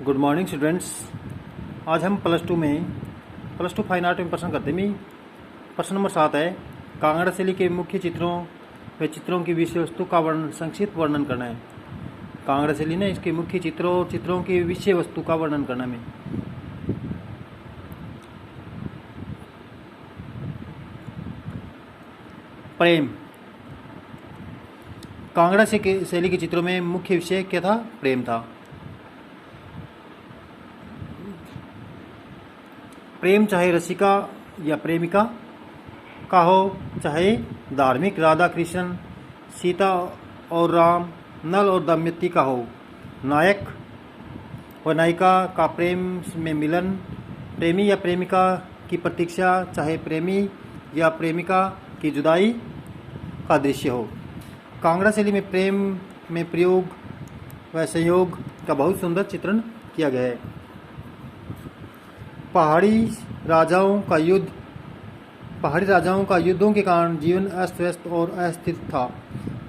Good morning students. आज हम plus two fine art में प्रश्न करते हैं। प्रश्न नंबर 7 है, कांगड़ा शैली के मुख्य चित्रों व चित्रों की विषय वस्तु का संक्षिप्त वर्णन करना है। कांगड़ा शैली ने इसके मुख्य चित्रों और चित्रों की विषय वस्तु का वर्णन करना है। प्रेम। कांगड़ा शैली के चित्रों में मुख्य विषय क्या था? प्रेम था। प्रेम चाहे रसिका या प्रेमिका का हो, चाहे धार्मिक राधा कृष्ण, सीता और राम, नल और दमयंती का हो, नायक व नायिका का प्रेम में मिलन, प्रेमी या प्रेमिका की प्रतीक्षा, चाहे प्रेमी या प्रेमिका की जुदाई का दृश्य हो। कांगड़ा शैली में प्रेम में प्रयोग व संयोग का बहुत सुंदर चित्रण किया गया है। पहाड़ी राजाओं का युद्धों के कारण जीवन अस्त व्यस्त और अस्थिर था,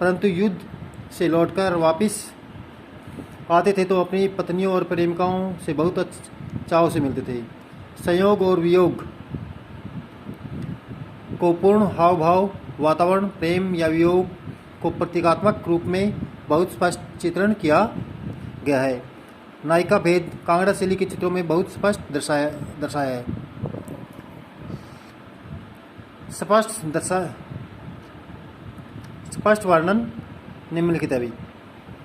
परंतु युद्ध से लौटकर वापस आते थे तो अपनी पत्नियों और प्रेमिकाओं से बहुत चाव से मिलते थे। संयोग और वियोग को पूर्ण हाव भाव वातावरण, प्रेम या वियोग को प्रतीकात्मक रूप में बहुत स्पष्ट चित्रण किया गया है। नायिका भेद कांगड़ा शैली के चित्रों में बहुत स्पष्ट दर्शाया है। स्पष्ट वर्णन निम्नलिखित है।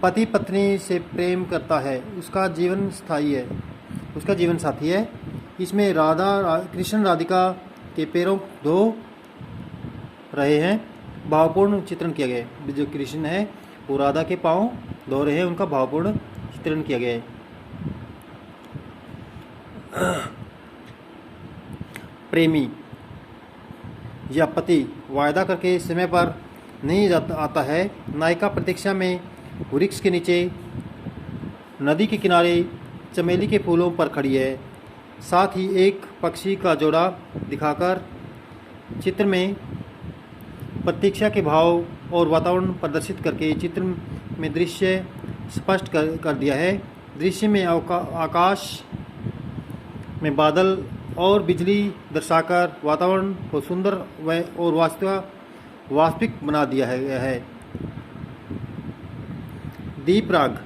पति पत्नी से प्रेम करता है, उसका जीवन साथी है। इसमें कृष्ण राधिका के पैरों धो रहे हैं, भावपूर्ण चित्रण किया गया है। जो कृष्ण है वो राधा के पांव धो रहे हैं, उनका भावपूर्ण चित्रण किया गया है। प्रेमी या पति वायदा करके समय पर नहीं आता है। नायिका प्रतीक्षा में वृक्ष के नीचे नदी के किनारे चमेली के फूलों पर खड़ी है। साथ ही एक पक्षी का जोड़ा दिखाकर चित्र में प्रतीक्षा के भाव और वातावरण प्रदर्शित करके चित्र में दृश्य स्पष्ट कर दिया है। दृश्य में आकाश में बादल और बिजली दर्शाकर वातावरण को सुंदर और वास्तविक बना दिया है। दीप राग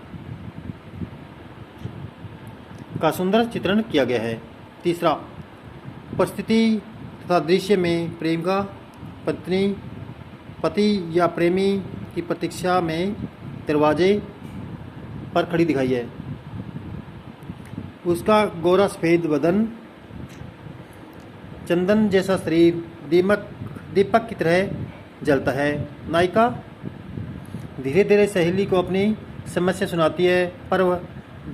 का सुंदर चित्रण किया गया है। तीसरा, परिस्थिति तथा दृश्य में प्रेमिका पति या प्रेमी की प्रतीक्षा में दरवाजे पर खड़ी दिखाई है। उसका गोरा सफेद बदन, चंदन जैसा शरीर दीपक की तरह जलता है। नायिका धीरे धीरे सहेली को अपनी समस्या सुनाती है, पर वह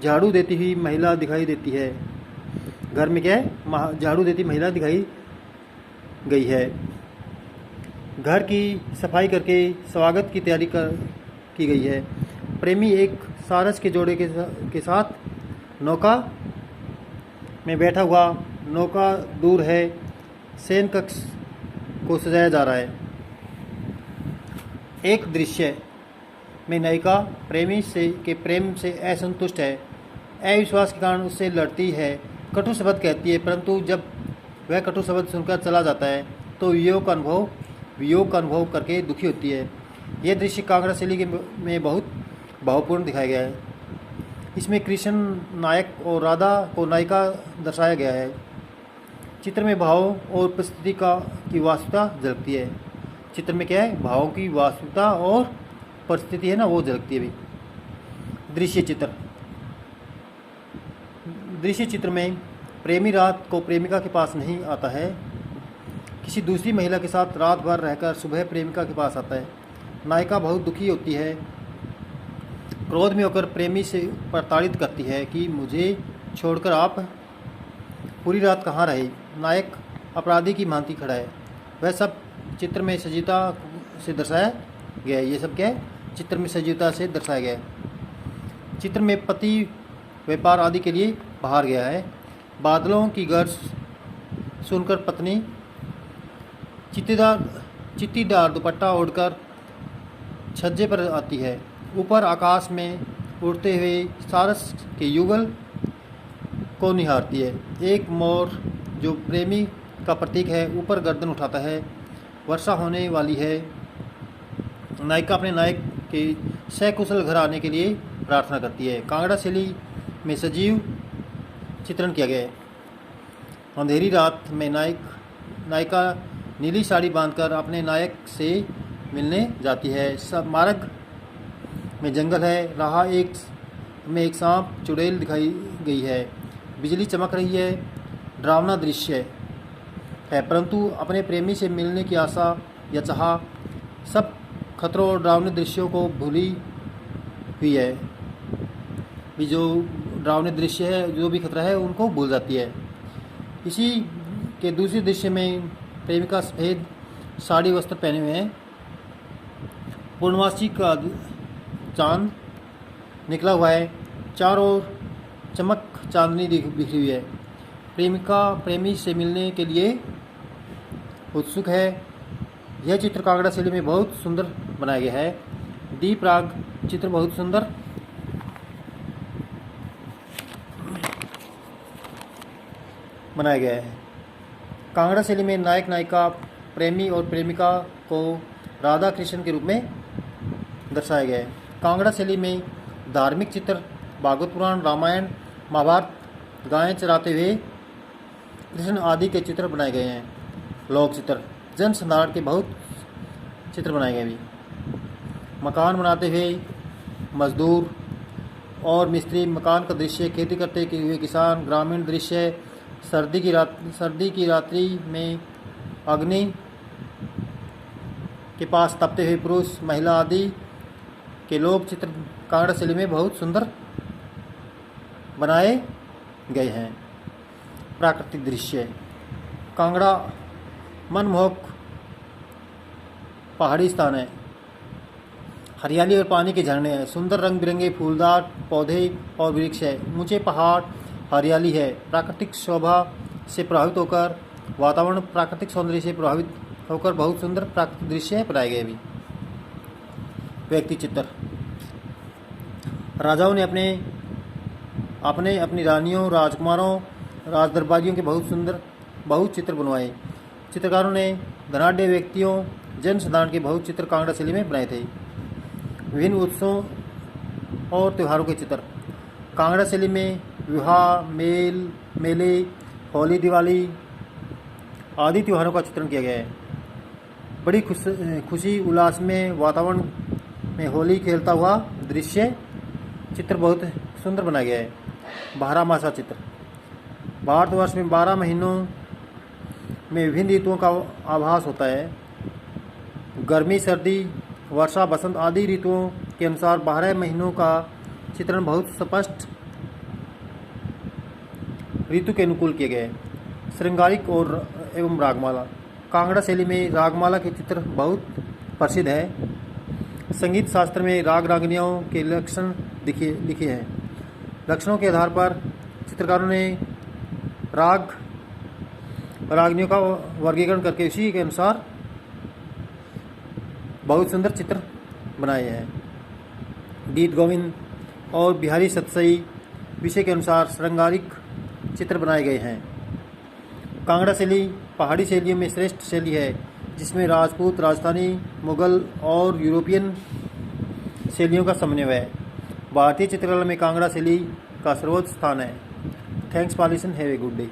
झाड़ू देती हुई महिला दिखाई देती है। घर में क्या है? झाड़ू देती महिला दिखाई गई है। घर की सफाई करके स्वागत की तैयारी की गई है। प्रेमी एक सारस के जोड़े के साथ नौका में बैठा हुआ, नौका दूर है, शयन कक्ष को सजाया जा रहा है। एक दृश्य में नायिका प्रेमी के प्रेम से असंतुष्ट है, अविश्वास के कारण उससे लड़ती है, कटु शब्द कहती है, परंतु जब वह कटु शब्द सुनकर चला जाता है तो वियोग का अनुभव करके दुखी होती है। यह दृश्य कांगड़ा शैली में बहुत भावपूर्ण दिखाया गया है। इसमें कृष्ण नायक और राधा को नायिका दर्शाया गया है। चित्र में भाव और परिस्थिति की वास्तविकता झलकती है। चित्र में क्या है? भावों की वास्तविकता और परिस्थिति है ना, वो झलकती है। दृश्य चित्र में प्रेमी रात को प्रेमिका के पास नहीं आता है, किसी दूसरी महिला के साथ रात भर रहकर सुबह प्रेमिका के पास आता है। नायिका बहुत दुखी होती है, क्रोध में होकर प्रेमी से प्रताड़ित करती है कि मुझे छोड़कर आप पूरी रात कहाँ रहे। नायक अपराधी की भांति खड़ा है। वह सब चित्र में सजीवता से दर्शाया गया है। ये सब क्या है? चित्र में सजीवता से दर्शाया गया है। चित्र में पति व्यापार आदि के लिए बाहर गया है। बादलों की गर्ज सुनकर पत्नी चित्तीदार दुपट्टा ओढ़कर छज्जे पर आती है। ऊपर आकाश में उड़ते हुए सारस के युगल को निहारती है। एक मोर जो प्रेमी का प्रतीक है ऊपर गर्दन उठाता है। वर्षा होने वाली है। नायिका अपने नायक के सकुशल घर आने के लिए प्रार्थना करती है। कांगड़ा शैली में सजीव चित्रण किया गया है। अंधेरी रात में नायिका नीली साड़ी बांधकर अपने नायक से मिलने जाती है। सब मार्ग में जंगल है। राह में एक सांप चुड़ैल दिखाई गई है। बिजली चमक रही है। डरावना दृश्य है, परंतु अपने प्रेमी से मिलने की आशा या चाह सब खतरों और डरावने दृश्यों को भूली हुई है। जो डरावने दृश्य है, जो भी खतरा है, उनको भूल जाती है। इसी के दूसरे दृश्य में प्रेमिका सफ़ेद साड़ी वस्त्र पहने हुए हैं। पूर्णमासी का चांद निकला हुआ है। चारों ओर चमक चांदनी बिखरी हुई है। प्रेमिका प्रेमी से मिलने के लिए उत्सुक है। यह चित्र कांगड़ा शैली में बहुत सुंदर बनाया गया है। दीप राग चित्र बहुत सुंदर बनाया गया है। कांगड़ा शैली में नायक नायिका प्रेमी और प्रेमिका को राधा कृष्ण के रूप में दर्शाया गया है। कांगड़ा शैली में धार्मिक चित्र, भागवत पुराण, रामायण, महाभारत, गायें चराते हुए कृष्ण आदि के चित्र बनाए गए हैं। लोक चित्र, जन संधारण के बहुत चित्र बनाए गए भी। मकान बनाते हुए मजदूर और मिस्त्री, मकान का दृश्य, खेती करते हुए किसान, ग्रामीण दृश्य, सर्दी की रात्रि में अग्नि के पास तपते हुए पुरुष, महिला आदि के लोक चित्र कांगड़ा शैली में बहुत सुंदर बनाए गए हैं। प्राकृतिक दृश्य, कांगड़ा मनमोहक पहाड़ी स्थान है। हरियाली और पानी के झरने हैं। सुंदर रंग बिरंगे फूलदार पौधे और वृक्ष है। ऊंचे पहाड़, हरियाली है। प्राकृतिक शोभा से प्रभावित होकर वातावरण प्राकृतिक सौंदर्य से प्रभावित होकर बहुत सुंदर प्राकृतिक दृश्य बनाए गए भी। व्यक्ति चित्र, राजाओं ने अपनी रानियों, राजकुमारों, राजदरबारियों के बहुत चित्र बनवाए। चित्रकारों ने धनाढ़ व्यक्तियों, जन साधारण के बहुत चित्र कांगड़ा शैली में बनाए थे। विभिन्न उत्सवों और त्योहारों के चित्र, कांगड़ा शैली में विवाह, मेले, होली, दिवाली आदि त्योहारों का चित्रण किया गया है। बड़ी खुशी उल्लास में वातावरण में होली खेलता हुआ दृश्य चित्र बहुत सुंदर बनाया गया है। 12 मासा चित्र, भारतवर्ष में 12 महीनों में विभिन्न ऋतुओं का आभास होता है। गर्मी, सर्दी, वर्षा, बसंत आदि ऋतुओं के अनुसार 12 महीनों का चित्रण बहुत स्पष्ट ऋतु के अनुकूल किए गए। श्रृंगारिक और एवं रागमाला, कांगड़ा शैली में रागमाला के चित्र बहुत प्रसिद्ध है। संगीत शास्त्र में राग रागनियों के लक्षण लिखे हैं। लक्षणों के आधार पर चित्रकारों ने राग रागनियों का वर्गीकरण करके उसी के अनुसार बहुत सुंदर चित्र बनाए हैं। गीत गोविंद और बिहारी सतसई विषय के अनुसार श्रृंगारिक चित्र बनाए गए हैं। कांगड़ा शैली पहाड़ी शैलियों में श्रेष्ठ शैली है, जिसमें राजपूत, राजस्थानी, मुगल और यूरोपियन शैलियों का समन्वय है। भारतीय चित्रकला में कांगड़ा शैली का सर्वोच्च स्थान है। Thanks for listen, have a good day.